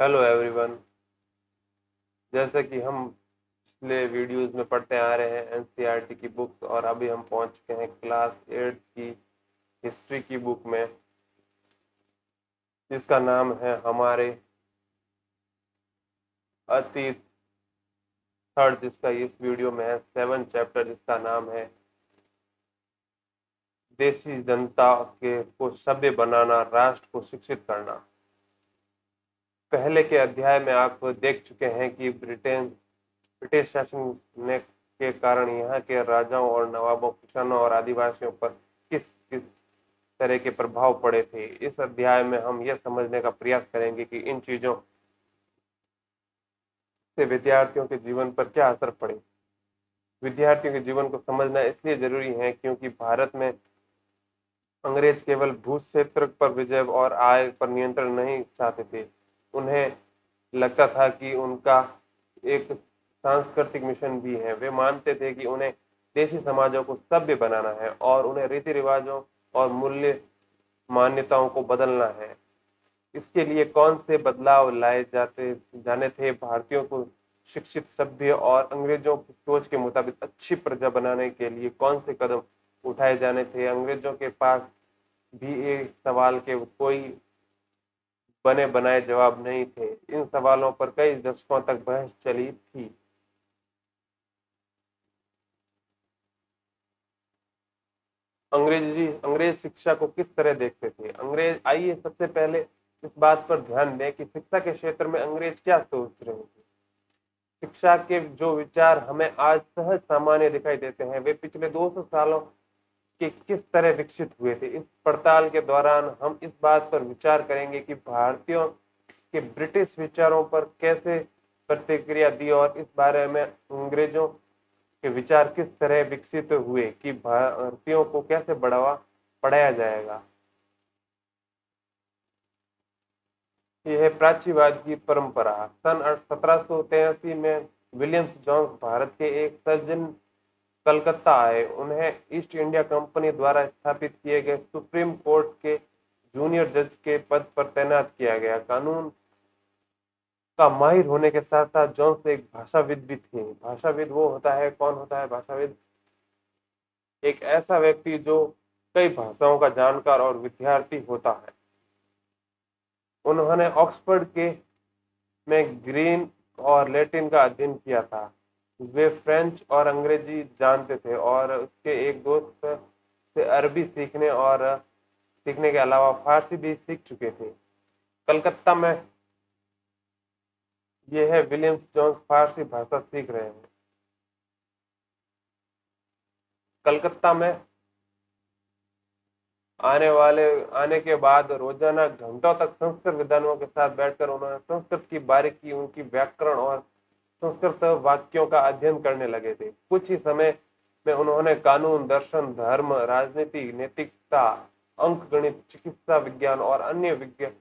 Hello everyone. जैसे कि हम पिछले वीडियोस में पढ़ते आ रहे हैं एनसीईआरटी की बुक्स, और अभी हम पहुंच चुके हैं क्लास 8 की हिस्ट्री की बुक में, जिसका नाम है हमारे अतीत थर्ड, जिसका इस वीडियो में है 7 चैप्टर, जिसका नाम है देशी जनता के को सभ्य बनाना, राष्ट्र को शिक्षित करना। पहले के अध्याय में आप देख चुके हैं कि ब्रिटिश शासन ने के कारण यहाँ के राजाओं और नवाबों, किसानों और आदिवासियों पर किस किस तरह के प्रभाव पड़े थे। इस अध्याय में हम यह समझने का प्रयास करेंगे कि इन चीजों से विद्यार्थियों के जीवन पर क्या असर पड़े। विद्यार्थियों के जीवन को समझना इसलिए जरूरी है क्योंकि भारत में अंग्रेज केवल भू क्षेत्र पर विजय और आय पर नियंत्रण नहीं चाहते थे। उन्हें लगता था कि उनका एक सांस्कृतिक मिशन भी है। वे मानते थे कि उन्हें देशी समाजों को सभ्य बनाना है और उन्हें रीति रिवाजों और मूल्य मान्यताओं को बदलना है। इसके लिए कौन से बदलाव लाए जाते जाने थे? भारतीयों को शिक्षित, सभ्य और अंग्रेजों की सोच के मुताबिक अच्छी प्रजा बनाने के लिए कौन से कदम उठाए जाने थे? अंग्रेजों के पास भी एक सवाल के कोई बने बनाए जवाब नहीं थे। इन सवालों पर कई दशकों तक बहस चली थी। अंग्रेज शिक्षा को किस तरह देखते थे? अंग्रेज, आइए सबसे पहले इस बात पर ध्यान दें कि शिक्षा के क्षेत्र में अंग्रेज क्या सोच रहे थे। शिक्षा के जो विचार हमें आज सहज सामान्य दिखाई देते हैं, वे पिछले 200 सालों के किस तरह विकसित हुए थे। इस पड़ताल के दौरान हम इस बात पर विचार करेंगे कि भारतीयों के ब्रिटिश विचारों पर कैसे प्रतिक्रिया दी और इस बारे में अंग्रेजों के विचार किस तरह विकसित हुए कि भारतीयों को कैसे बढ़ावा पढ़ाया जाएगा। यह है प्राच्यवाद की परंपरा। सन 1783 में विलियम्स जोन्स भारत के एक सज्जन कलकत्ता आए। उन्हें ईस्ट इंडिया कंपनी द्वारा स्थापित किए गए सुप्रीम कोर्ट के जूनियर जज के पद पर तैनात किया गया। कानून का माहिर होने के साथ साथ जोन्स एक भाषाविद भी थे। भाषाविद वो होता है, कौन होता है भाषाविद? एक ऐसा व्यक्ति जो कई भाषाओं का जानकार और विद्यार्थी होता है। उन्होंने ऑक्सफोर्ड के में ग्रीन और लैटिन का अध्ययन किया था। वे फ्रेंच और अंग्रेजी जानते थे और उसके एक दोस्त से अरबी सीखने के अलावा फारसी भी सीख चुके थे। कलकत्ता में यह है विलियम्स जोन्स फारसी भाषा सीख रहे हैं। कलकत्ता में आने के बाद रोजाना घंटों तक संस्कृत विद्वानों के साथ बैठकर उन्होंने संस्कृत की बारीकी, उनकी व्याकरण और संस्कृत वाक्यों का अध्ययन करने लगे थे। कुछ ही समय में उन्होंने कानून, दर्शन, धर्म, राजनीति, नैतिकता, अंक गणित, चिकित्सा विज्ञान और अन्य विज्ञान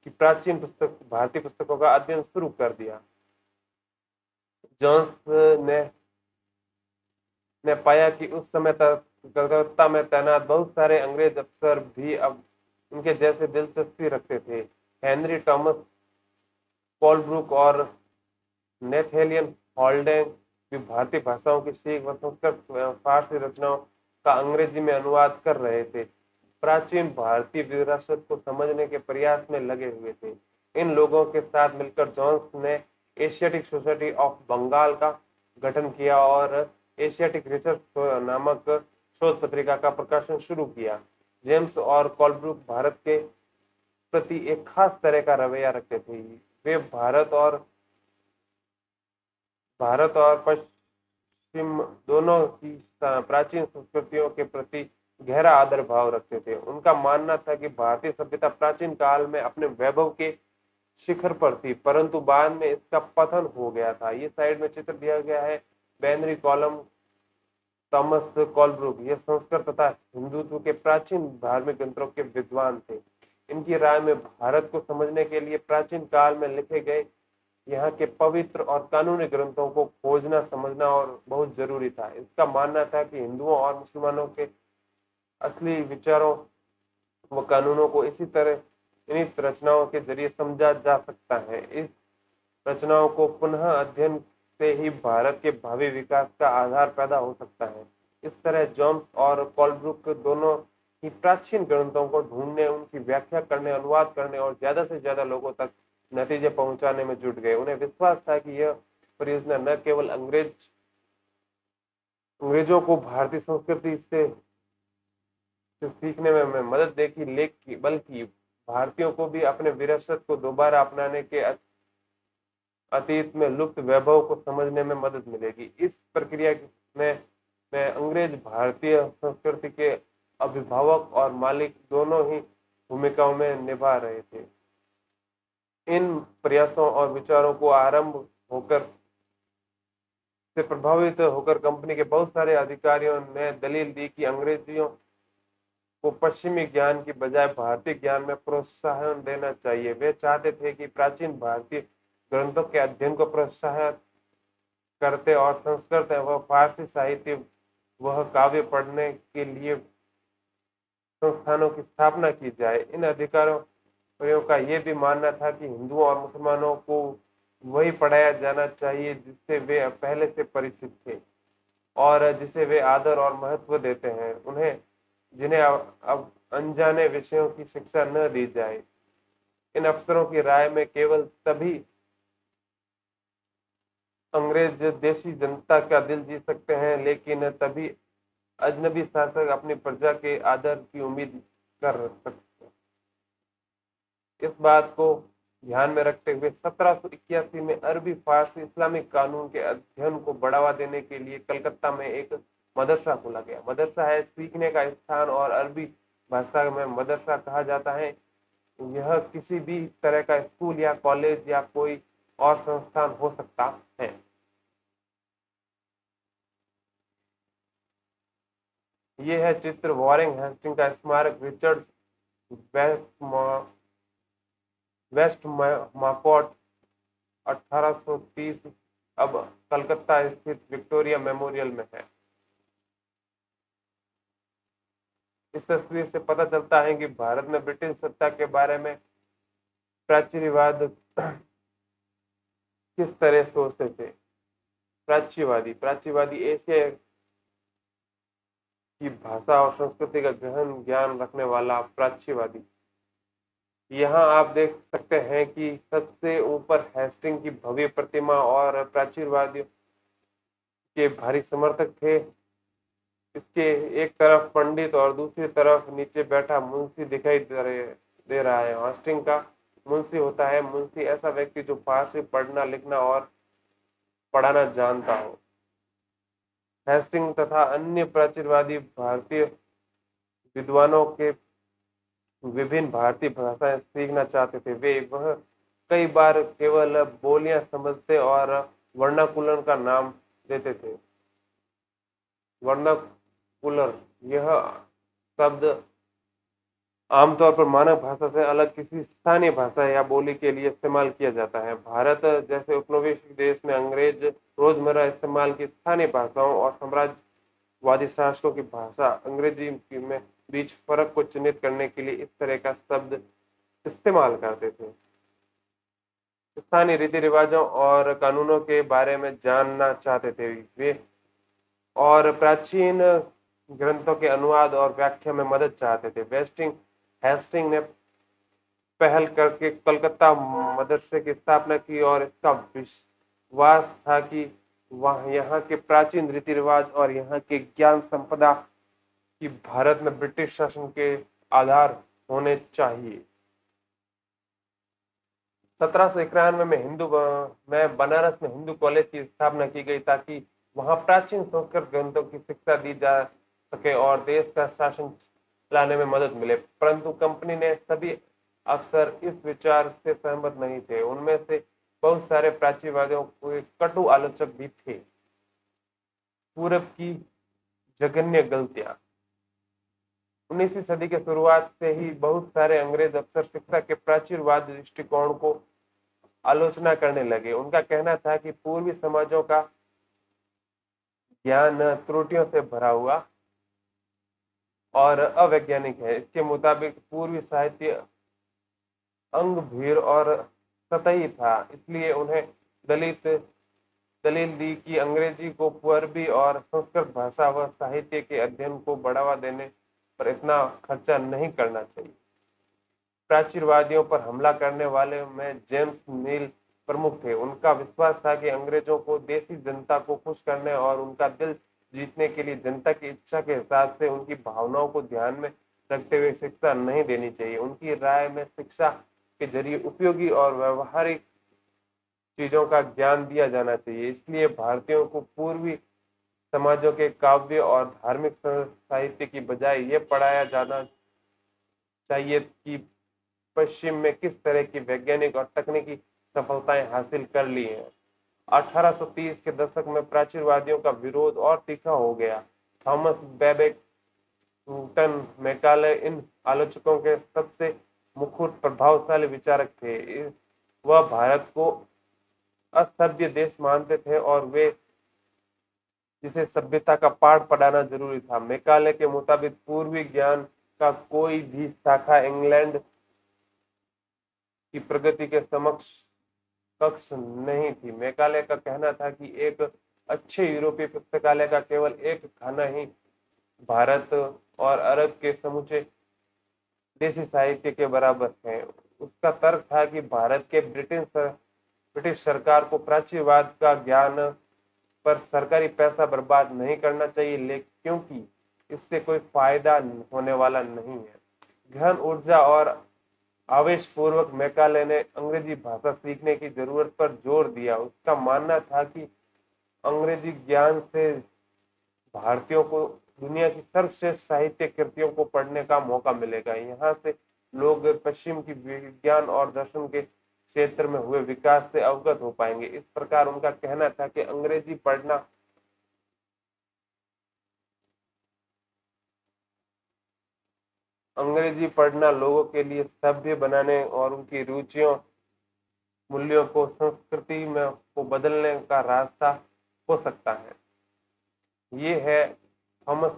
की प्राचीन भारतीय पुस्तकों का अध्ययन शुरू कर दिया। जोन्स ने पाया कि उस समय तक कलकत्ता में तैनात बहुत सारे अंग्रेज अफसर भी अब उनके जैसे दिलचस्पी रखते थे। हेनरी थॉमस कोलब्रुक और नेथेलियन हॉल्डेन भी भारतीय भाषाओं की सीख व संस्कृत फारसी रचनाओं का अंग्रेजी में अनुवाद कर रहे थे। प्राचीन भारतीय विरासत को समझने के प्रयास में लगे हुए थे। इन लोगों के साथ मिलकर जोन्स ने एशियाटिक सोसाइटी ऑफ बंगाल का गठन किया और एशियाटिक रिसर्च नामक शोध पत्रिका का प्रकाशन शुरू किया। जेम्स और कोलब्रुक भारत के प्रति एक खास तरह का रवैया रखते थे। वे भारत और पश्चिम दोनों की प्राचीन संस्कृतियों के प्रति गहरा आदर भाव रखते थे। उनका मानना था कि भारतीय सभ्यता प्राचीन काल में अपने वैभव के शिखर पर थी, परंतु बाद में इसका पतन हो गया था। ये साइड में चित्र दिया गया है। बेनरी कॉलम थॉमस कोलब्रुक ये संस्कृत तथा हिंदुत्व के प्राचीन धार्मिक ग्रंथों के विद्वान थे। इनकी राय में भारत को समझने के लिए प्राचीन काल में लिखे गए यहाँ के पवित्र और कानूनी ग्रंथों को खोजना, समझना और बहुत जरूरी था। इसका मानना था कि हिंदुओं और मुसलमानों के असली विचारों व कानूनों को इसी तरह इन्हीं रचनाओं के जरिए समझा जा सकता है। इस रचनाओं को पुनः अध्ययन से ही भारत के भावी विकास का आधार पैदा हो सकता है। इस तरह जोन्स और कोलब्रुक दोनों ही प्राचीन ग्रंथों को ढूंढने, उनकी व्याख्या करने, अनुवाद करने और ज्यादा से ज्यादा लोगों तक नतीजे पहुंचाने में जुट गए। उन्हें विश्वास था कि यह परियोजना न केवल अंग्रेजों को भारतीय संस्कृति से सीखने में मदद देगी, लेकिन बल्कि भारतीयों को भी अपने विरासत को दोबारा अपनाने के अतीत में लुप्त वैभव को समझने में मदद मिलेगी। इस प्रक्रिया में अंग्रेज भारतीय संस्कृति के अभिभावक और मालिक दोनों ही भूमिकाओं में निभा रहे थे। इन प्रयासों और विचारों को आरंभ होकर से प्रभावित होकर कंपनी के बहुत सारे अधिकारियों ने दलील दी कि अंग्रेजियों को पश्चिमी ज्ञान की बजाय भारतीय ज्ञान में प्रोत्साहन देना चाहिए। वे चाहते थे कि प्राचीन भारतीय ग्रंथों के अध्ययन को प्रोत्साहित करते और संस्कृत व फारसी साहित्य वह काव्य पढ़ने के लिए संस्थानों की स्थापना की जाए। इन अधिकारियों का यह भी मानना था कि हिंदुओं और मुसलमानों को वही पढ़ाया जाना चाहिए जिससे वे पहले से परिचित थे और जिसे वे आदर और महत्व देते हैं। उन्हें जिन्हें अब अनजाने विषयों की शिक्षा न दी जाए। इन अफसरों की राय में केवल तभी अंग्रेज देशी जनता का दिल जीत सकते हैं, लेकिन तभी अजनबी शासक अपनी प्रजा के आदर की उम्मीद कर सकते हैं। इस बात को ध्यान में रखते हुए 1781 में अरबी फारसी इस्लामिक कानून के अध्ययन को बढ़ावा देने के लिए कलकत्ता में एक मदरसा खोला गया। मदरसा है सीखने का स्थान और अरबी भाषा में मदरसा कहा जाता है। यह किसी भी तरह का स्कूल या कॉलेज या कोई और संस्थान हो सकता है। यह है चित्र वॉरेन हेस्टिंग का स्मारक रिचर्ड वेस्ट मार्कोट 1830 अब कलकत्ता स्थित विक्टोरिया मेमोरियल में है। इस तस्वीर से पता चलता है कि भारत में ब्रिटिश सत्ता के बारे में प्राचीनवाद किस तरह सोचते थे। प्राच्यवादी एशिया की भाषा और संस्कृति का गहन ज्ञान रखने वाला प्राच्यवादी। यहाँ आप देख सकते हैं कि सबसे ऊपर हेस्टिंग की भव्य प्रतिमा और प्राचीनवादियों के भारी समर्थक थे। इसके एक तरफ पंडित और दूसरी तरफ नीचे बैठा मुंशी दिखाई दे रहा है। हेस्टिंग का मुंशी होता है। मुंशी ऐसा व्यक्ति जो फारसी पढ़ना, लिखना और पढ़ाना जानता हो। हेस्टिंग तथा अन्य प्राचीनवादी भारतीय विद्वानों के विभिन्न भारतीय भाषाएं सीखना चाहते थे। वह कई बार केवल बोलियां समझते और वर्नाकुलर का नाम देते थे। वर्नाकुलर यह शब्द आमतौर पर मानव भाषा से अलग किसी स्थानीय भाषा या बोली के लिए इस्तेमाल किया जाता है। भारत जैसे उपनिवेशिक देश में अंग्रेज रोजमर्रा इस्तेमाल की स्थानीय भाषाओं और साम्राज्यवादी शासकों की भाषा अंग्रेजी में बीच फर्क को चिन्हित करने के लिए इस तरह का शब्द इस्तेमाल करते थे। स्थानीय रीति रिवाजों और कानूनों के बारे में जानना चाहते थे वे और प्राचीन ग्रंथों के अनुवाद और व्याख्या में मदद चाहते थे। हेस्टिंग ने पहल करके कलकत्ता मदरसे की स्थापना की और इसका विश्वास था कि वह यहाँ के प्राचीन रीति रिवाज और यहाँ के ज्ञान संपदा की भारत में ब्रिटिश शासन के आधार होने चाहिए। 1791 में बनारस में हिंदू कॉलेज की स्थापना की गई ताकि वहां प्राचीन संस्कृत ग्रंथों की शिक्षा दी जा सके और देश का शासन लाने में मदद मिले। परंतु कंपनी ने सभी अफसर इस विचार से सहमत नहीं थे। उनमें से बहुत सारे प्राचीनवादियों के कटु आलोचक भी थे। पूरब की जघन्य गलतियां। 19वीं सदी के शुरुआत से ही बहुत सारे अंग्रेज अफसर शिक्षा के प्राचीनवाद दृष्टिकोण को आलोचना करने लगे। उनका कहना था कि पूर्वी समाजों का ज्ञान त्रुटियों से भरा हुआ और अवैज्ञानिक है। इसके मुताबिक पूर्वी साहित्य अंग भीर और सतही था, इसलिए उन्हें दलित दलील दी कि अंग्रेजी को पूर्वी और संस्कृत भाषा व साहित्य के अध्ययन को बढ़ावा देने पर इतना खर्चा नहीं करना चाहिए। प्राचीनवादियों पर हमला करने वाले में जेम्स नील प्रमुख थे। उनका विश्वास था कि अंग्रेजों को देसी जनता को खुश करने और उनका दिल जीतने के लिए जनता की इच्छा के हिसाब से उनकी भावनाओं को ध्यान में रखते हुए शिक्षा नहीं देनी चाहिए। उनकी राय में शिक्षा के जरिए उपयोगी और व्यवहारिक चीजों का ज्ञान दिया जाना चाहिए। इसलिए भारतीयों को पूर्वी समाजों के काव्य और धार्मिक साहित्य की बजाय ये पढ़ाया जाना चाहिए कि पश्चिम में किस तरह की वैज्ञानिक और तकनीकी सफलताएं हासिल कर ली हैं। 1830 के दशक में प्राचीनवादियों का विरोध और तीखा हो गया। थॉमस बेबेक, न्यूटन, मैकाले इन आलोचकों के सबसे मुखर प्रभावशाली विचारक थे। वह भारत को असभ्य देश मानते थे और वे जिसे सभ्यता का पाठ पढ़ाना जरूरी था। मैकाले के मुताबिक पूर्वी ज्ञान का कोई भी शाखा इंग्लैंड की प्रगति के समक्ष कक्ष नहीं थी। मैकाले का कहना था कि एक अच्छे यूरोपीय पुस्तकालय का केवल एक खाना ही भारत और अरब के समूचे देसी साहित्य के बराबर है। उसका तर्क था कि भारत के ब्रिटिश सरकार को प्राचीनवाद का ज्ञान पर सरकारी पैसा बर्बाद नहीं करना चाहिए, लेकिन क्योंकि इससे कोई फायदा होने वाला नहीं है। गहन ऊर्जा और आवेशपूर्वक मैकाले ने अंग्रेजी भाषा सीखने की जरूरत पर जोर दिया। उसका मानना था कि अंग्रेजी ज्ञान से भारतीयों को दुनिया की सर्वश्रेष्ठ साहित्य कृतियों को पढ़ने का मौका मिलेगा। यहाँ से लोग पश्चिम की विज्ञान और दर्शन के क्षेत्र में हुए विकास से अवगत हो पाएंगे। इस प्रकार उनका कहना था कि अंग्रेजी पढ़ना लोगों के लिए सभ्य बनाने और उनकी रुचियों मूल्यों को संस्कृति में को बदलने का रास्ता हो सकता है। ये है थॉमस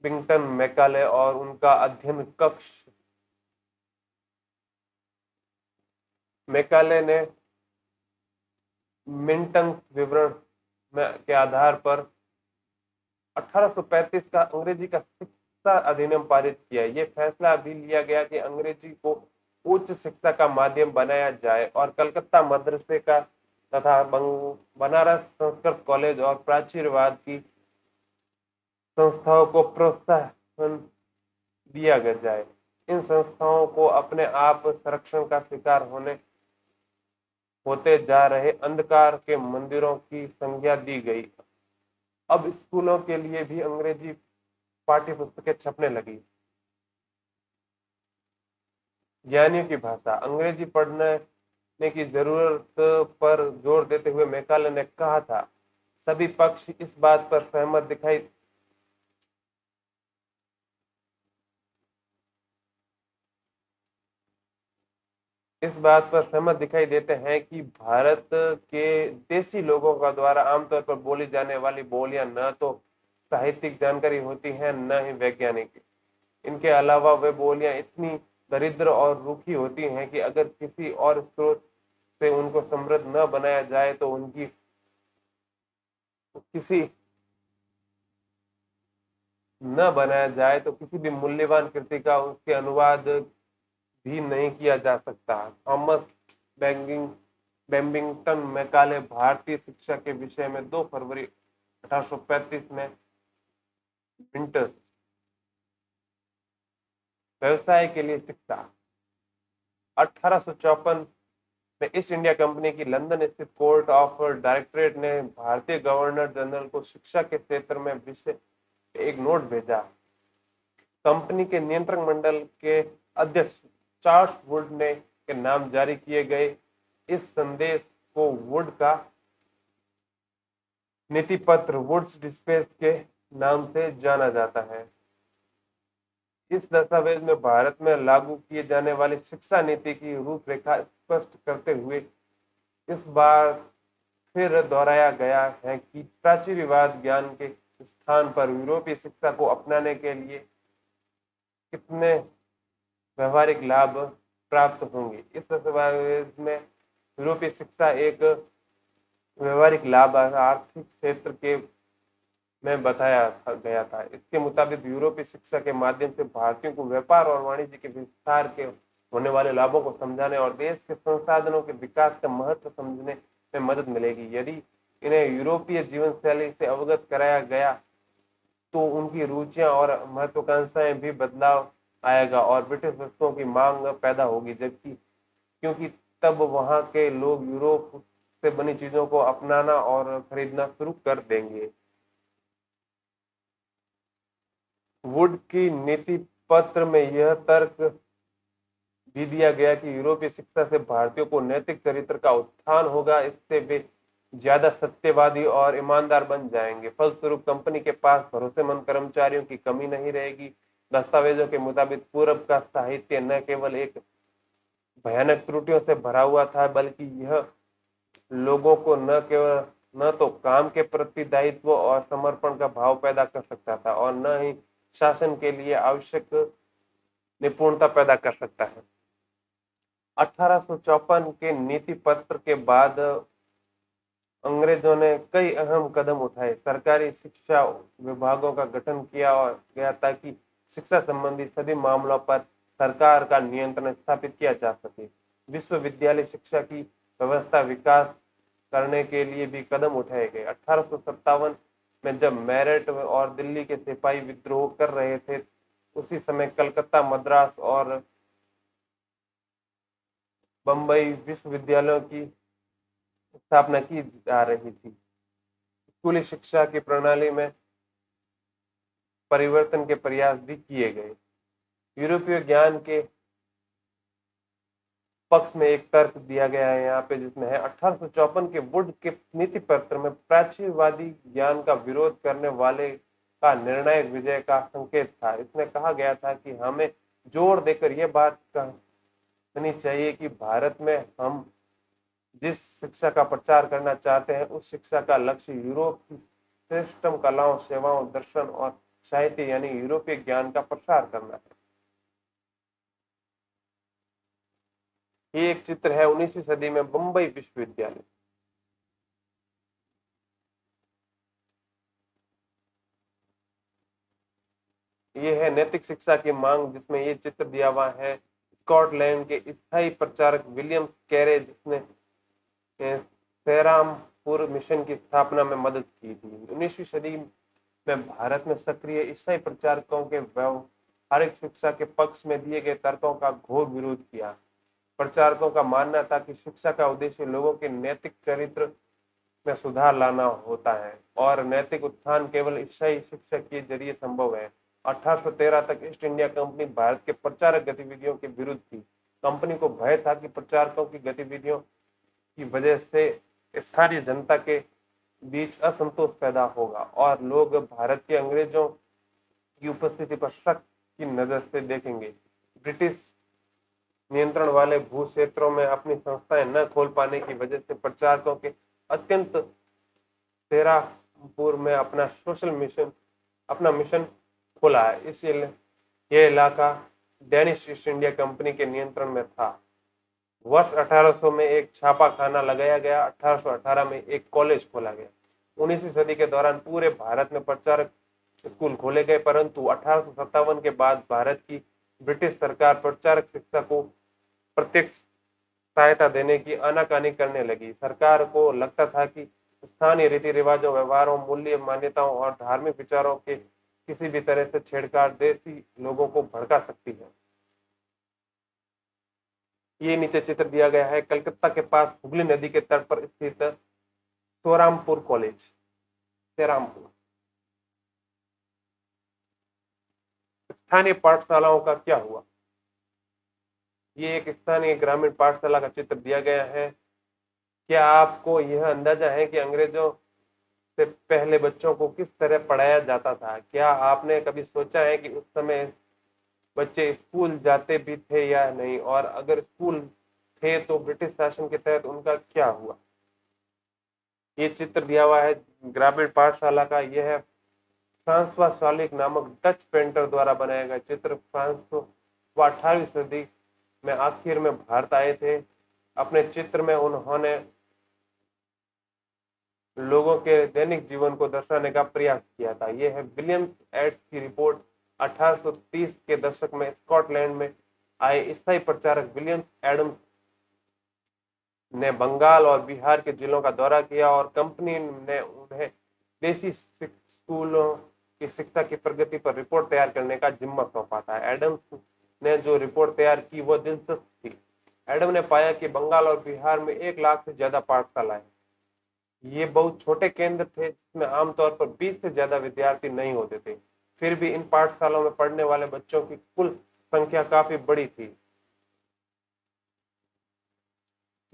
बिंगटन मैकाले और उनका अध्ययन कक्ष। मैकाले ने मिंटन विवरण के आधार पर 1835 का अंग्रेजी का शिक्षा अधिनियम पारित किया। ये फैसला भी लिया गया कि अंग्रेजी को उच्च शिक्षा का माध्यम बनाया जाए और कलकत्ता मदरसे का तथा बनारस संस्कृत कॉलेज और प्राचीनवाद की संस्थाओं को प्रोत्साहन दिया जाए। इन संस्थाओं को अपने आप संरक्षण का शिकार होते जा रहे अंधकार के मंदिरों की संज्ञा दी गई। अब स्कूलों के लिए भी अंग्रेजी पाठ्य पुस्तकें छपने लगी। ज्ञानियों की भाषा। अंग्रेजी पढ़ने की जरूरत पर जोर देते हुए मैकाले ने कहा था, सभी पक्ष इस बात पर सहमत दिखाई देते हैं कि भारत के देसी लोगों का द्वारा आमतौर पर बोली जाने वाली बोलियां न तो साहित्यिक जानकारी होती हैं न ही वैज्ञानिक। इनके अलावा वे बोलियां इतनी दरिद्र और रूखी होती हैं कि अगर किसी और स्रोत से उनको समृद्ध न बनाया जाए तो किसी किसी भी मूल्यवान कृति का उसके अनुवाद भी नहीं किया जा सकता। थॉमस बेबिंगटन मैकाले भारतीय शिक्षा के विषय में 2 फरवरी 1835 में विंटर्स व्यवसाय के लिए शिक्षा। 1854 में ईस्ट इंडिया कंपनी की लंदन स्थित कोर्ट ऑफ डायरेक्टरेट ने भारतीय गवर्नर जनरल को शिक्षा के क्षेत्र में विषय एक नोट भेजा। कंपनी के नियंत्रक मंडल के अध्यक्ष चार्ल्स वुड ने के नाम जारी किए गए। इस संदेश को वुड का नीति पत्र वुड्स डिस्पैच के नाम से जाना जाता है। इस दस्तावेज में भारत में लागू किए जाने वाली शिक्षा नीति की रूपरेखा स्पष्ट करते हुए इस बार फिर दोहराया गया है कि प्राचीनवाद ज्ञान के स्थान पर यूरोपीय शिक्षा को अपनाने के लिए कितने व्यवहारिक लाभ प्राप्त होंगे। इस दस्तावेज में यूरोपीय शिक्षा एक व्यवहारिक लाभ आर्थिक क्षेत्र के में बताया गया था। इसके मुताबिक यूरोपीय शिक्षा के माध्यम से भारतीयों को व्यापार और वाणिज्य के विस्तार के होने वाले लाभों को समझाने और देश के संसाधनों के विकास का महत्व समझने में मदद मिलेगी। यदि इन्हें यूरोपीय जीवन शैली से अवगत कराया गया तो उनकी रुचियां और महत्वाकांक्षाएं भी बदलाव आएगा और ब्रिटिश वस्तुओं की मांग पैदा होगी, जबकि क्योंकि तब वहां के लोग यूरोप से बनी चीजों को अपनाना और खरीदना शुरू कर देंगे। वुड की नीति पत्र में यह तर्क भी दिया गया कि यूरोपीय शिक्षा से भारतीयों को नैतिक चरित्र का उत्थान होगा, इससे वे ज्यादा सत्यवादी और ईमानदार बन जाएंगे। फलस्वरूप कंपनी के पास भरोसेमंद कर्मचारियों की कमी नहीं रहेगी। दस्तावेजों के मुताबिक पूर्व का साहित्य न केवल एक भयानक त्रुटियों से भरा हुआ था, बल्कि यह लोगों को न तो काम के प्रति दायित्व और समर्पण का भाव पैदा कर सकता था और न ही शासन के लिए आवश्यक निपुणता पैदा कर सकता है। 1854 के नीति पत्र के बाद अंग्रेजों ने कई अहम कदम उठाए। सरकारी शिक्षा विभागों का गठन किया गया ताकि शिक्षा संबंधी सभी मामलों पर सरकार का नियंत्रण स्थापित किया जा सके। विश्वविद्यालय शिक्षा की व्यवस्था विकास करने के लिए भी कदम उठाए गए। 1857 में जब मेरठ और दिल्ली के सिपाही विद्रोह कर रहे थे, उसी समय कलकत्ता, मद्रास और बंबई विश्वविद्यालयों की स्थापना की जा रही थी। स्कूली शिक्षा की प्रणाली में परिवर्तन के प्रयास भी किए गए। यूरोपीय ज्ञान के पक्ष में एक तर्क दिया गया है यहाँ पे, जिसमें है 1854 के वुड के नीति पत्र में प्राच्यवादी ज्ञान का विरोध करने वाले का निर्णायक विजय का संकेत था। इसमें कहा गया था कि हमें जोर देकर यह बात कहनी चाहिए कि भारत में हम जिस शिक्षा का प्रचार करना चाहते हैं, उस शिक्षा का लक्ष्य यूरोप की श्रेष्ठतम कलाओं, सेवाओं, दर्शन और साहित्य यानी यूरोपीय ज्ञान का प्रसार करना है। ये एक चित्र है 19वीं सदी में बंबई विश्वविद्यालय। ये है नैतिक शिक्षा की मांग, जिसमें ये चित्र दिया हुआ है स्कॉटलैंड के स्थायी प्रचारक विलियम कैरे, जिसने सेरामपुर मिशन की स्थापना में मदद की थी। 19वीं सदी में भारत में सक्रिय ईसाई प्रचारकों के व्यवहारिक शिक्षा के पक्ष में दिए गए तर्कों का घोर विरोध किया। प्रचारकों का मानना था कि शिक्षा का उद्देश्य लोगों के नैतिक चरित्र में सुधार लाना होता है और नैतिक उत्थान केवल ईसाई शिक्षा के जरिए संभव है। 1813 तक ईस्ट इंडिया कंपनी भारत के प्रचारक गतिविधियों के विरुद्ध थी। कंपनी को भय था कि प्रचारकों की गतिविधियों की वजह से स्थानीय जनता के बीच असंतोष पैदा होगा और लोग भारत के अंग्रेजों की उपस्थिति पर शक की नजर से देखेंगे। ब्रिटिश नियंत्रण वाले भू क्षेत्रों में अपनी संस्थाएं न खोल पाने की वजह से प्रचारकों के अत्यंत सेरामपुर में अपना मिशन खोला है। इसलिए यह इलाका डेनिश ईस्ट इंडिया कंपनी के नियंत्रण में था। वर्ष 1800 में एक छापा खाना लगाया गया। 1818 में एक कॉलेज खोला गया। 19वीं सदी के दौरान पूरे भारत में प्रचारक स्कूल खोले गए, परंतु 1857 के बाद भारत की ब्रिटिश सरकार प्रचारक शिक्षा को प्रत्यक्ष सहायता देने की आनाकानी करने लगी। सरकार को लगता था कि स्थानीय रीति रिवाजों, व्यवहारों, मूल्य, मान्यताओं और धार्मिक विचारों के किसी भी तरह से छेड़छाड़ देसी लोगों को भड़का सकती है। ये नीचे चित्र दिया गया है कलकत्ता के पास हुगली नदी के तट पर स्थित सोरामपुर कॉलेज, सेरामपुर। स्थानीय पाठशालाओं का क्या हुआ? ये एक स्थानीय ग्रामीण पाठशाला का चित्र दिया गया है। क्या आपको यह अंदाजा है कि अंग्रेजों से पहले बच्चों को किस तरह पढ़ाया जाता था? क्या आपने कभी सोचा है कि उस समय बच्चे स्कूल जाते भी थे या नहीं, और अगर स्कूल थे तो ब्रिटिश शासन के तहत उनका क्या हुआ? ये चित्र दिया हुआ है ग्रामीण पाठशाला का। यह है फ्रांसवा सॉलिक नामक डच पेंटर द्वारा बनाया गया चित्र। फ्रांस 18वीं सदी में आखिर में भारत आए थे। अपने चित्र में उन्होंने लोगों के दैनिक जीवन को दर्शाने का प्रयास किया था। यह है विलियम्स एड्स की रिपोर्ट। 1830 के दशक में स्कॉटलैंड में आए स्थायी प्रचारक विलियम्स एडम्स ने बंगाल और बिहार के जिलों का दौरा किया और कंपनी ने उन्हें देसी स्कूलों की शिक्षा की प्रगति पर रिपोर्ट तैयार करने का जिम्मा सौंपा था। एडम्स ने जो रिपोर्ट तैयार की वो दिलचस्प थी। एडम ने पाया कि बंगाल और बिहार में 1 लाख से ज्यादा पाठशालाएं, ये बहुत छोटे केंद्र थे जिसमें आमतौर पर 20 से ज्यादा विद्यार्थी नहीं होते थे। फिर भी इन पाठशालाओं में पढ़ने वाले बच्चों की कुल संख्या काफी बड़ी थी,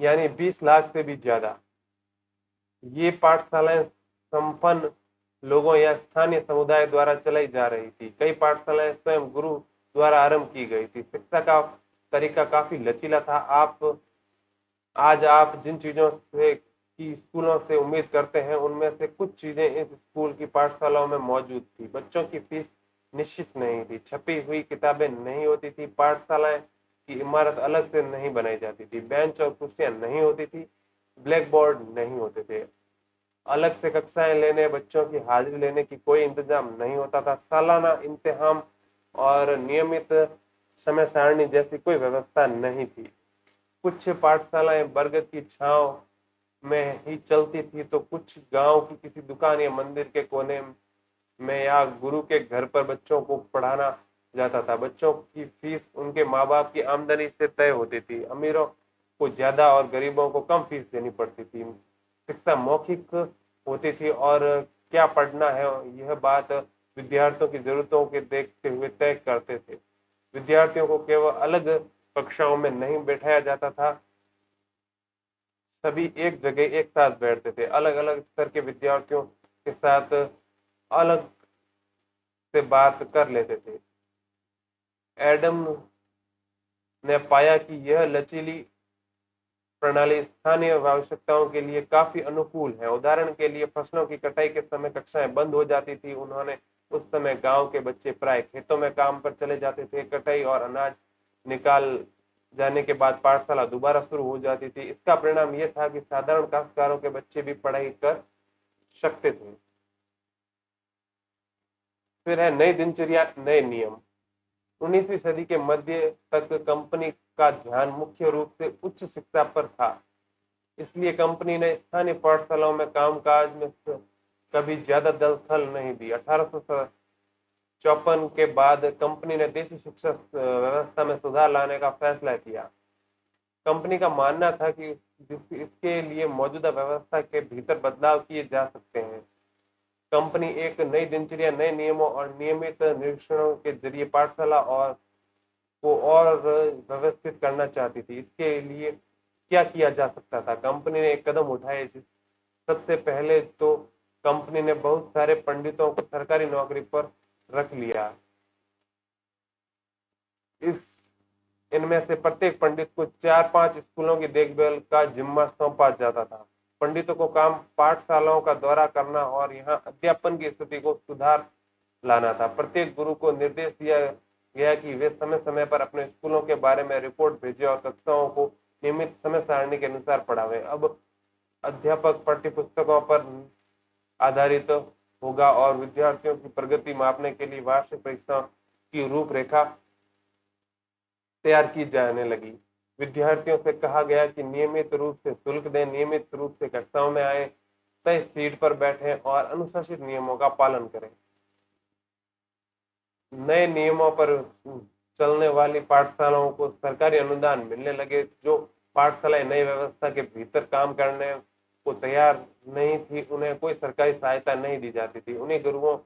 यानी 20 लाख से भी ज्यादा। ये पाठशालाएं संपन्न लोगों या स्थानीय समुदाय द्वारा चलाई जा रही थी। कई पाठशालाएं स्वयं गुरु द्वारा आरंभ की गई थी। शिक्षा का तरीका काफी लचीला था। आज आप जिन चीजों से की स्कूलों से उम्मीद करते हैं उनमें से कुछ चीजें इस स्कूल की पाठशालाओं में मौजूद थी। बच्चों की फीस निश्चित नहीं थी, छपी हुई किताबें नहीं होती थी, पाठशालाएं की इमारत अलग से नहीं बनाई जाती थी, बेंच और कुर्सियां नहीं होती थी, ब्लैक बोर्ड नहीं होते थे, अलग से कक्षाएं लेने, बच्चों की हाजिरी लेने की कोई इंतजाम नहीं होता था। सालाना इम्तिहान और नियमित समय सारणी जैसी कोई व्यवस्था नहीं थी। कुछ पाठशालाएं बरगद की छांव में ही चलती थी तो कुछ गांव की किसी दुकान या मंदिर के कोने में या गुरु के घर पर बच्चों को पढ़ाना जाता था। बच्चों की फीस उनके माँ बाप की आमदनी से तय होती थी। अमीरों को ज्यादा और गरीबों को कम फीस देनी पड़ती थी। शिक्षा मौखिक होती थी और क्या पढ़ना है यह बात विद्यार्थियों की जरूरतों के देखते हुए तय करते थे। विद्यार्थियों को केवल अलग कक्षाओं में नहीं बैठाया जाता था, सभी एक जगह एक साथ बैठते थे। अलग अलग स्तर के विद्यार्थियों के साथ अलग से बात कर लेते थे। एडम ने पाया कि यह लचीली प्रणाली स्थानीय आवश्यकताओं के लिए काफी अनुकूल है। उदाहरण के लिए फसलों की कटाई के समय कक्षाएं बंद हो जाती थी। उन्होंने उस समय गांव के बच्चे प्राय खेतों में काम पर चले जाते थे। कटाई और अनाज निकाल जाने के बाद पाठशाला दोबारा शुरू हो जाती थी। इसका परिणाम यह था कि साधारण काश्तकारों के बच्चे भी पढ़ाई कर सकते थे। फिर है नई दिनचर्या, नए नियम। 19वीं सदी के मध्य तक कंपनी का ध्यान मुख्य रूप से उच्च शिक्षा पर था। इसलिए कंपनी ने स्थानीय पाठशालाओं में कामकाज में कभी ज्यादा दखल नहीं दी। 1854 के बाद कंपनी ने देशी शिक्षा व्यवस्था में सुधार लाने का फैसला किया। कंपनी का मानना था कि इसके लिए मौजूदा व्यवस्था के भीतर बदलाव किए जा सकते हैं। कंपनी एक नई दिनचर्या, नए नियमों और नियमित निरीक्षणों के जरिए पाठशाला और व्यवस्थित करना चाहती थी। इसके लिए क्या किया जा सकता था? कंपनी ने एक कदम उठाए। सबसे पहले तो कंपनी ने बहुत सारे पंडितों को सरकारी नौकरी पर रख लिया। इस इनमें से प्रत्येक पंडित को 4-5 स्कूलों की देखभाल का जिम्मा सौंपा जाता था। पंडितों को काम पाठशालाओं का दौरा करना और यहाँ अध्यापन की स्थिति को सुधार लाना था। प्रत्येक गुरु को निर्देश दिया गया कि वे समय समय पर अपने स्कूलों के बारे में रिपोर्ट भेजें और कक्षाओं को नियमित समय सारणी के अनुसार पढ़ावें। अब अध्यापक पाठ्य पुस्तकों पर आधारित होगा और विद्यार्थियों की प्रगति मापने के लिए वार्षिक परीक्षाओं की रूपरेखा तैयार की जाने लगी। विद्यार्थियों से कहा गया कि नियमित रूप से शुल्क दें, नियमित रूप से कक्षाओं में आए, तय सीट पर बैठें और अनुशासित नियमों का पालन करें। नए नियमों पर चलने वाली पाठशालाओं को सरकारी अनुदान मिलने लगे। जो पाठशालाएं नई व्यवस्था के भीतर काम करने को तैयार नहीं थी उन्हें कोई सरकारी सहायता नहीं दी जाती थी। उन्हीं गुरुओं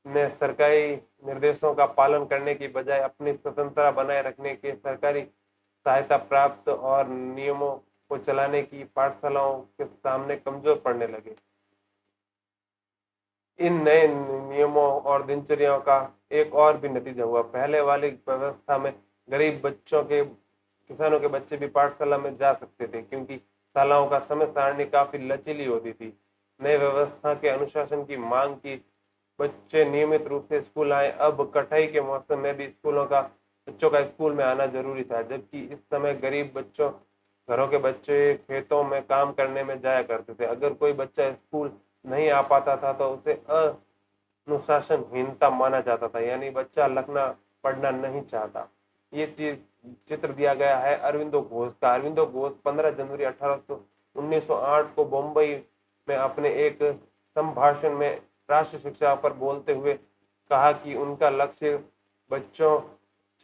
ने सरकारी निर्देशों का पालन करने की बजाय अपनी स्वतंत्रता बनाए रखने के सरकारी सहायता प्राप्त और नियमों को चलाने की पाठशालाओं के सामने कमजोर पड़ने लगे। इन नए नियमों और दिनचर्याओं का एक और भी नतीजा हुआ। पहले वाली व्यवस्था में गरीब बच्चों के किसानों के बच्चे भी पाठशाला में जा सकते थे क्योंकि शालाओं का समय सारणी काफी लचीली होती थी। नई व्यवस्था के अनुशासन की मांग की बच्चे नियमित रूप से स्कूल आए। अब कटाई के मौसम में भी स्कूलों का बच्चों का स्कूल में आना जरूरी था, जबकि इस समय गरीब बच्चों घरों के बच्चे खेतों में काम करने में जाया करते थे। अगर कोई बच्चा स्कूल नहीं आ पाता था तो उसे अनुशासनहीनता माना जाता था, यानी बच्चा लिखना पढ़ना नहीं चाहता। ये चीज चित्र दिया गया है अरविंदो घोष का। अरविंदो घोष 15 जनवरी 1908 को बम्बई में अपने एक संभाषण में राष्ट्रीय शिक्षा पर बोलते हुए कहा कि उनका लक्ष्य बच्चों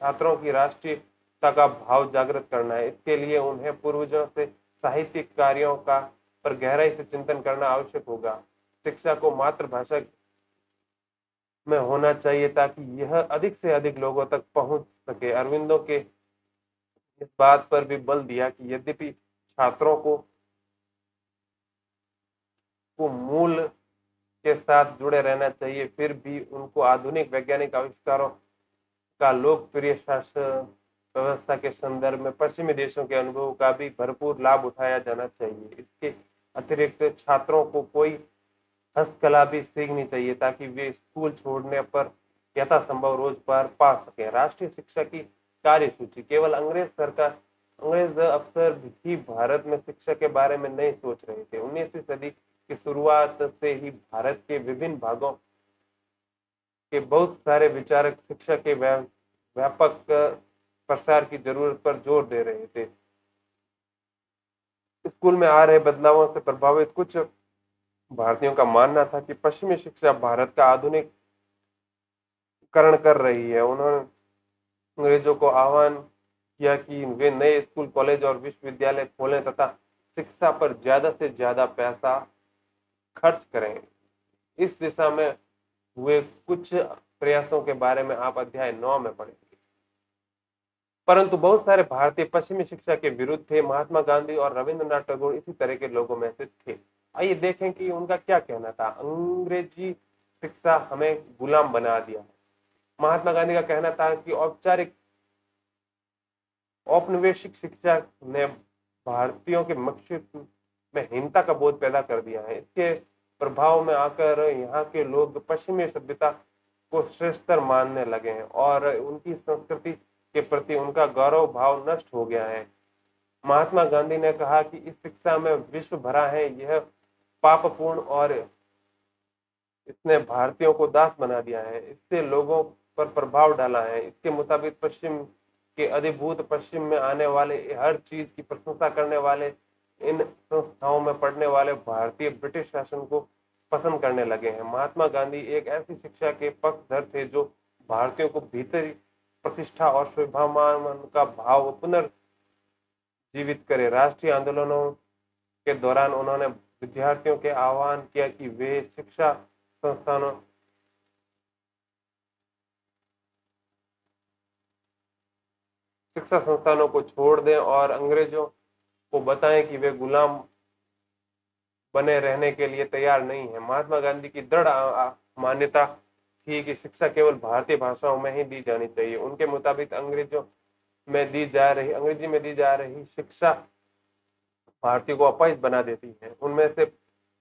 छात्रों की राष्ट्रीयता का भाव जागृत करना है। इसके लिए उन्हें पूर्वजों से साहित्यिक कार्यों का पर गहराई से चिंतन करना आवश्यक होगा। शिक्षा को मातृभाषा में होना चाहिए ताकि यह अधिक से अधिक लोगों तक पहुंच सके। अरविंदो के इस बात पर भी बल दिया कि यद्यपि छात्रों को मूल के साथ जुड़े रहना चाहिए, फिर भी उनको आधुनिक वैज्ञानिक आविष्कारों का लोकप्रिय शासन व्यवस्था के संदर्भ में पश्चिमी देशों के अनुभव का भी भरपूर लाभ उठाया जाना चाहिए। इसके अतिरिक्त छात्रों को कोई हस्तकला भी सीखनी चाहिए ताकि वे स्कूल छोड़ने पर यथासंभव रोजगार पा सके। राष्ट्रीय शिक्षा की कार्यसूची। केवल अंग्रेज अफसर भी भारत में शिक्षा के बारे में नहीं सोच रहे थे। 19वीं सदी की शुरुआत से ही भारत के विभिन्न भागों के बहुत सारे विचारक शिक्षा के व्यापक प्रसार की जरूरत पर जोर दे रहे थे। स्कूल में आ रहे बदलावों से प्रभावित कुछ भारतीयों का मानना था कि पश्चिमी शिक्षा भारत का आधुनिकरण कर रही है। उन्होंने अंग्रेजों को आह्वान किया कि वे नए स्कूल, कॉलेज और विश्वविद्यालय खोलें तथा शिक्षा पर ज्यादा से ज्यादा पैसा खर्च करें। इस दिशा में हुए कुछ प्रयासों के बारे में आप अध्याय 9 में पढ़ेंगे। परंतु बहुत सारे भारतीय पश्चिमी शिक्षा के विरुद्ध थे। महात्मा गांधी और रविंद्रनाथ टैगोर इसी तरह के लोगों में से थे। आइए देखें कि उनका क्या कहना था। अंग्रेजी शिक्षा हमें गुलाम बना दिया है। महात्मा गांधी का कहना था कि औपनिवेशिक शिक्षा ने भारतीयों के मस्तिष्क में हीनता का बोध पैदा कर दिया है। इसके प्रभाव में आकर यहाँ के लोग पश्चिमी सभ्यता को श्रेष्ठतर मानने लगे हैं और उनकी संस्कृति के प्रति उनका गौरव भाव नष्ट हो गया है। महात्मा गांधी ने कहा कि इस शिक्षा में विश्व भरा है, यह पापपूर्ण और इसने भारतीयों को दास बना दिया है, इससे लोगों पर प्रभाव डाला है। इसके मुताबिक पश्चिम के अधिभूत पश्चिम में आने वाले हर चीज की प्रशंसा करने वाले इन संस्थाओं में पढ़ने वाले भारतीय ब्रिटिश शासन को पसंद करने लगे हैं। महात्मा गांधी एक ऐसी शिक्षा के पक्षधर थे जो भारतीयों को भीतरी प्रतिष्ठा और स्वाभिमान का भाव पुनर्जीवित करे। राष्ट्रीय आंदोलनों के दौरान उन्होंने विद्यार्थियों के आह्वान किया कि वे शिक्षा संस्थानों को छोड़ दें और अंग्रेजों को बताएं कि वे गुलाम बने रहने के लिए तैयार नहीं है। महात्मा गांधी की दृढ़ मान्यता थी कि शिक्षा केवल भारतीय भाषाओं में ही दी जानी चाहिए। उनके मुताबिक अंग्रेजी में दी जा रही शिक्षा भारतीय को अपाहिज बना देती है। उनमें से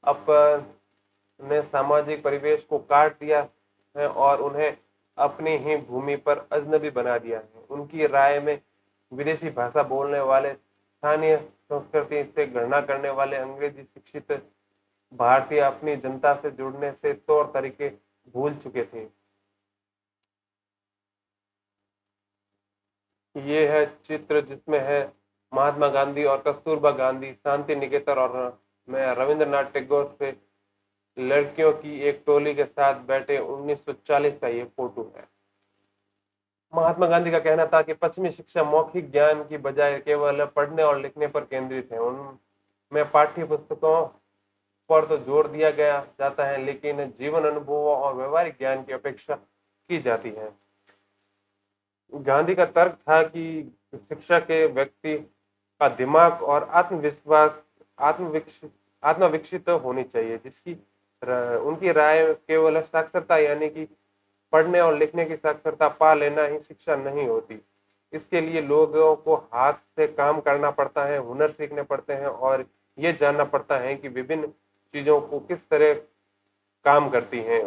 अपने सामाजिक परिवेश को काट दिया है और उन्हें अपनी ही भूमि पर अजनबी बना दिया है। उनकी राय में विदेशी भाषा बोलने वाले, स्थानीय संस्कृति से घृणा करने वाले अंग्रेजी शिक्षित भारतीय अपनी जनता से जुड़ने से तौर तरीके भूल चुके थे। ये है चित्र जिसमें है महात्मा गांधी और कस्तूरबा गांधी शांति निकेतन और मैं रविंद्रनाथ टैगोर से लड़कियों की एक टोली के साथ बैठे 1940 का ये फोटो है। महात्मा गांधी का कहना था कि पश्चिमी शिक्षा मौखिक ज्ञान की बजाय केवल पढ़ने और लिखने पर केंद्रित है। उनमें पाठ्य पुस्तकों पर तो जोर दिया गया जाता है, लेकिन जीवन अनुभवों और व्यवहारिक ज्ञान की अपेक्षा की जाती है। गांधी का तर्क था कि शिक्षा के व्यक्ति का दिमाग और आत्मविकसित होनी चाहिए, जिसकी उनकी राय केवल साक्षरता यानी कि पढ़ने और लिखने की साक्षरता पा लेना ही शिक्षा नहीं होती। इसके लिए लोगों को हाथ से काम करना पड़ता है, हुनर सीखने पड़ते हैं और ये जानना पड़ता है कि विभिन्न चीजों को किस तरह काम करती हैं।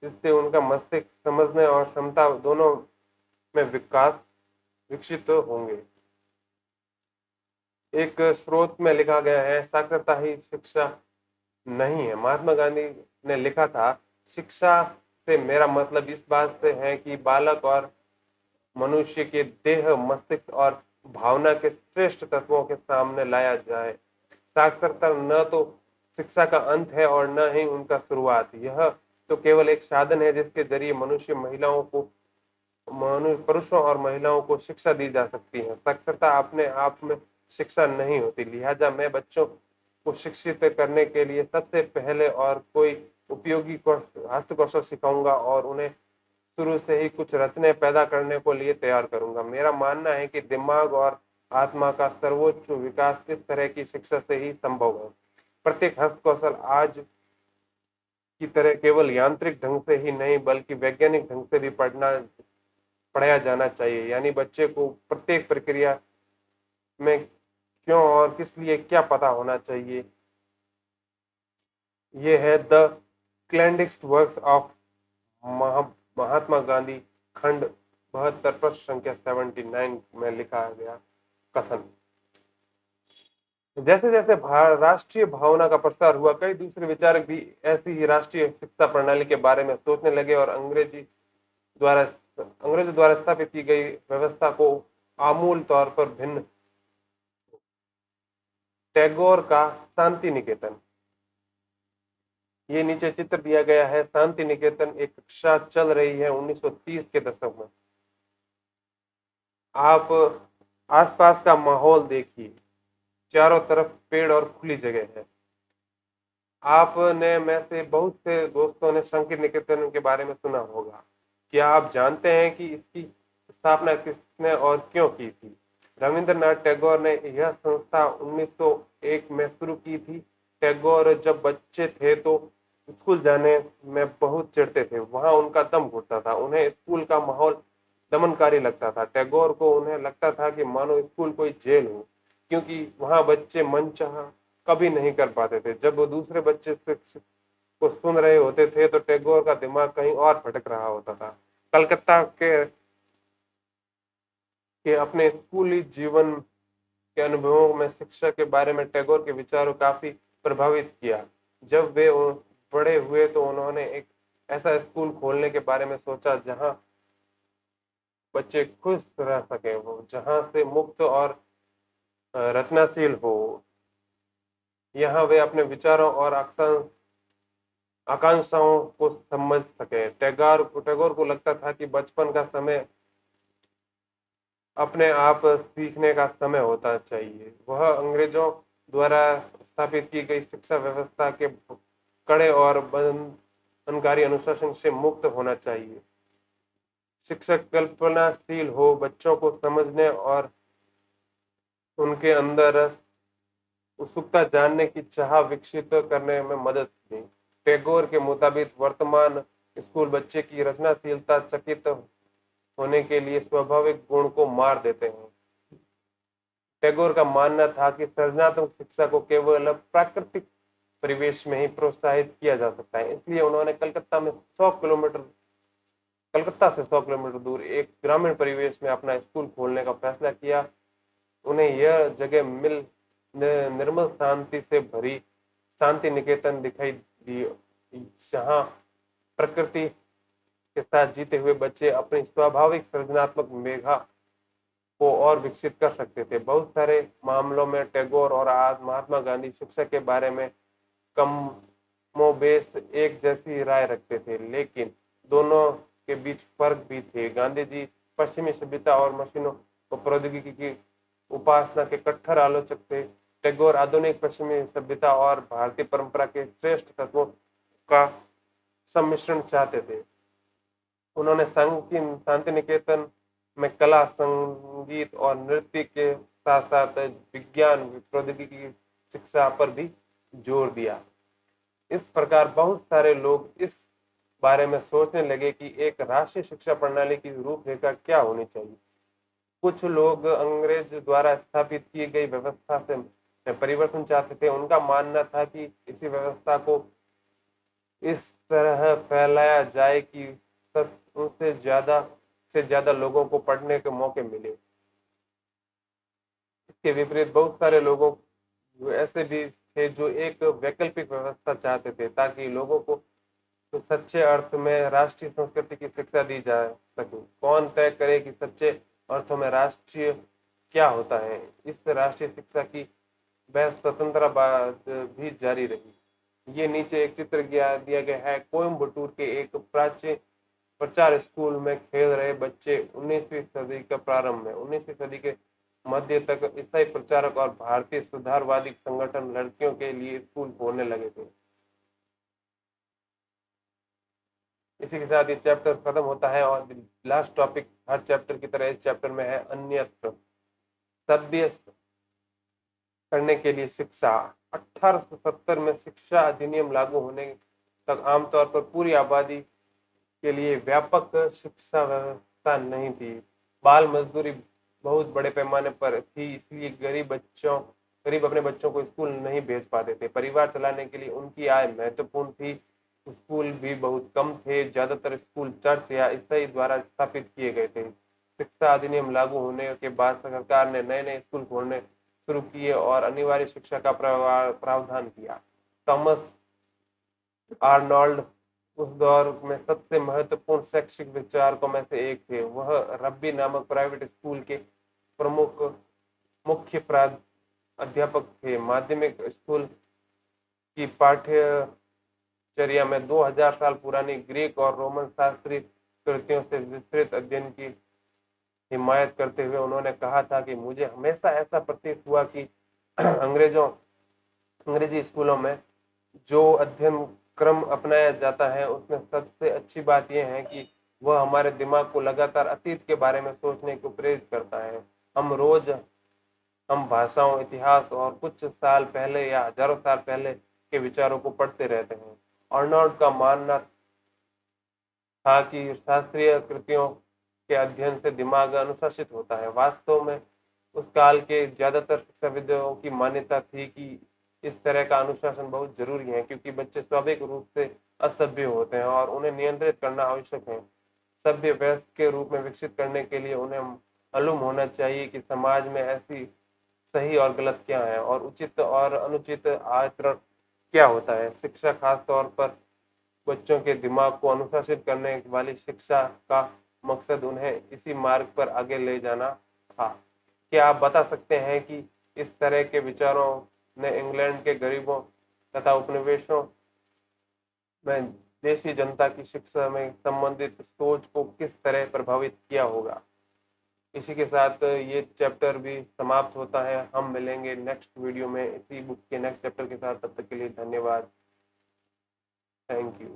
जिससे उनका मस्तिष्क समझने और क्षमता दोनों में विकसित होंगे। एक स्रोत में लिखा गया है, साक्षरता ही शिक्षा नहीं है। महात्मा गांधी ने लिखा था, शिक्षा से मेरा मतलब इस बात से है कि बालक और मनुष्य के देह, मस्तिष्क और भावना के श्रेष्ठ तत्वों के सामने लाया जाए। साक्षरता न तो शिक्षा का अंत है और न ही उनका शुरुआत। यह तो केवल एक साधन है जिसके जरिए पुरुषों और महिलाओं को शिक्षा दी जा सकती है। साक्षरता अपने आप में शिक्षा नहीं होती। लिहाजा मैं बच्चों को शिक्षित करने के लिए सबसे पहले और कोई उपयोगी हस्त कौशल सिखाऊंगा और उन्हें शुरू से ही कुछ रचने पैदा करने को लिए तैयार करूंगा। मेरा मानना है कि दिमाग और आत्मा का सर्वोच्च विकास इस तरह की शिक्षा से ही संभव है। प्रत्येक हस्त कौशल आज की तरह केवल यांत्रिक ढंग से ही नहीं बल्कि वैज्ञानिक ढंग से भी पढ़ाया जाना चाहिए। यानी बच्चे को प्रत्येक प्रक्रिया में क्यों और किस लिए क्या पता होना चाहिए। ये है the क्लैंडिस्ट works of Mahatma Gandhi, खंड 72, पृष्ठ संख्या 79 में लिखा गया कथन। जैसे जैसे राष्ट्रीय भावना का प्रसार हुआ, कई दूसरे विचारक भी ऐसी ही राष्ट्रीय शिक्षा प्रणाली के बारे में सोचने लगे और अंग्रेजों द्वारा स्थापित की गई व्यवस्था को आमूल तौर पर भिन्न। टैगोर का शांति निकेतन, ये नीचे चित्र दिया गया है। शांति निकेतन एक कक्षा चल रही है 1930 के दशक में। आप आसपास का माहौल देखिए, चारों तरफ पेड़ और खुली जगह है। आपने में से बहुत से दोस्तों ने शांति निकेतन के बारे में सुना होगा। क्या आप जानते हैं कि इसकी स्थापना किसने और क्यों की थी? रविंद्रनाथ टैगोर ने यह संस्था 1901 में शुरू की थी। टैगोर जब बच्चे थे तो स्कूल जाने में बहुत चिढ़ते थे। वहां उनका दम घुटता था। उन्हें स्कूल का माहौल दमनकारी लगता था। टैगोर को उन्हें लगता था कि मानो स्कूल कोई जेल हो, क्योंकि वहां बच्चे मनचाहा कभी नहीं कर पाते थे। जब वो दूसरे बच्चे को सुन रहे होते थे तो टैगोर का दिमाग कहीं और भटक रहा होता था। कलकत्ता के अपने स्कूली जीवन के अनुभवों में शिक्षा के बारे में टैगोर के विचारों काफी प्रभावित किया। जब वे बड़े हुए तो उन्होंने एक ऐसा स्कूल खोलने के बारे में सोचा जहां बच्चे खुश रह सके, वो जहां से मुक्त और रचनाशील हो। यहाँ वे अपने विचारों और आकांक्षाओं को समझ सके। टैगोर को लगता था कि बचपन का समय अपने आप सीखने का समय होता चाहिए। वह अंग्रेजों द्वारा स्थापित की गई शिक्षा व्यवस्था के कड़े और बंधनकारी अनुशासन से मुक्त होना चाहिए। शिक्षक कल्पनाशील हो, बच्चों को समझने और उनके अंदर उत्सुकता जानने की चाह विकसित करने में मदद की। टैगोर के मुताबिक वर्तमान स्कूल बच्चे की रचनाशीलता चकित होने के लिए स्वाभाविक गुण को मार देते हैं। टैगोर का मानना था कि सृजनात्मक शिक्षा को केवल प्राकृतिक परिवेश में ही प्रोत्साहित किया जा सकता है। इसलिए उन्होंने कलकत्ता से 100 किलोमीटर दूर एक ग्रामीण परिवेश में अपना स्कूल खोलने का फैसला किया। उन्हें यह जगह निर्मल शांति से भरी शांति निकेतन दिखाई दी, जहां प्रकृति के साथ जीते हुए बच्चे अपनी स्वाभाविक सृजनात्मक मेधा को और विकसित कर सकते थे। बहुत सारे मामलों में टैगोर और महात्मा गांधी शिक्षा के बारे में कमोबेश एक जैसी राय रखते थे, लेकिन दोनों के बीच फर्क भी थे। गांधी जी पश्चिमी सभ्यता और मशीनों और प्रौद्योगिकी की उपासना के कट्टर आलोचक थे। टैगोर आधुनिक पश्चिमी सभ्यता और भारतीय परंपरा के श्रेष्ठ तत्वों का सम्मिश्रण चाहते थे। उन्होंने शांति निकेतन में कला, संगीत और नृत्य के साथ साथ विज्ञान, प्रौद्योगिकी की शिक्षा पर भी जोर दिया। इस प्रकार बहुत सारे लोग इस बारे में सोचने लगे कि एक राष्ट्रीय शिक्षा प्रणाली की रूपरेखा क्या होनी चाहिए। कुछ लोग अंग्रेज द्वारा स्थापित की गई व्यवस्था से परिवर्तन चाहते थे। उनका मानना था कि इसी व्यवस्था को इस तरह फैलाया जाए कि उनसे ज्यादा से ज्यादा लोगों को पढ़ने के मौके मिले। इसके विपरीत बहुत सारे लोगों ऐसे भी थे जो एक वैकल्पिक व्यवस्था चाहते थे, ताकि लोगों को तो सच्चे अर्थ में राष्ट्रीय संस्कृति की शिक्षा दी जा सके। कौन तय करे कि सच्चे अर्थों में राष्ट्रीय क्या होता है? इस राष्ट्रीय शिक्षा की बहस स्वतंत्रता बाद भी जारी रही। ये नीचे एक चित्र दिया गया है। कोयम्बटूर के एक प्राचीन प्रचार स्कूल में खेल रहे बच्चे 19वीं सदी का प्रारंभ में 19वीं सदी के मध्य तक ईसाई प्रचारक और भारतीय सुधारवादी संगठन लड़कियों के लिए स्कूल खोलने लगे थे। इसी के साथ ये चैप्टर खत्म होता है और लास्ट टॉपिक हर चैप्टर की तरह इस चैप्टर में है अन्यत्र। सभ्य करने के लिए शिक्षा। 1870 में शिक्षा अधिनियम लागू होने तक आमतौर पर पूरी आबादी के लिए व्यापक शिक्षा व्यवस्था नहीं थी। बाल मजदूरी बहुत बड़े पैमाने पर थी, इसलिए गरीब अपने बच्चों को स्कूल नहीं भेज पाते थे। परिवार चलाने के लिए उनकी आय महत्वपूर्ण थी। स्कूल भी बहुत कम थे। ज्यादातर स्कूल चर्च या ईसाई द्वारा स्थापित किए गए थे। शिक्षा अधिनियम लागू होने के बाद सरकार ने नए नए स्कूल खोलने शुरू किए और अनिवार्य शिक्षा का प्रावधान किया। थॉमस आर्नोल्ड उस दौर में सबसे महत्वपूर्ण शैक्षिक विचारकों में से एक थे। वह रब्बी नामक प्राइवेट स्कूल के प्रमुख मुख्य अध्यापक थे। माध्यमिक स्कूल की पाठ्यचर्या में 2000 साल पुरानी ग्रीक और रोमन शास्त्रीय कृतियों से विस्तृत अध्ययन की हिमायत करते हुए उन्होंने कहा था कि मुझे हमेशा ऐसा प्रतीत हुआ कि अंग्रेजी स्कूलों में जो अध्ययन क्रम अपनाया जाता है उसमें सबसे अच्छी बात यह है कि वह हमारे दिमाग को लगातार अतीत के बारे में सोचने को प्रेरित करता है। हम भाषाओं, इतिहास और कुछ साल पहले या हजारों साल पहले के विचारों को पढ़ते रहते हैं। अर्नोल्ड का मानना था कि शास्त्रीय कृतियों के अध्ययन से दिमाग अनुशासित होता है। वास्तव में उस काल के ज्यादातर शिक्षाविदों की मान्यता थी कि इस तरह का अनुशासन बहुत जरूरी है, क्योंकि बच्चे स्वाभाविक रूप से असभ्य होते हैं और उन्हें नियंत्रित करना आवश्यक है। सभ्य वयस्क के रूप में विकसित करने के लिए उन्हें मालूम होना चाहिए कि समाज में ऐसी सही और गलत क्या है और उचित और अनुचित आचरण क्या होता है। शिक्षा खास तौर पर बच्चों के दिमाग को अनुशासित करने वाली शिक्षा का मकसद उन्हें इसी मार्ग पर आगे ले जाना था। क्या आप बता सकते हैं कि इस तरह के विचारों ने इंग्लैंड के गरीबों तथा उपनिवेशों में देशी जनता की शिक्षा में संबंधित सोच को किस तरह प्रभावित किया होगा? इसी के साथ ये चैप्टर भी समाप्त होता है। हम मिलेंगे नेक्स्ट वीडियो में इसी बुक के नेक्स्ट चैप्टर के साथ। तब तक के लिए धन्यवाद। Thank you.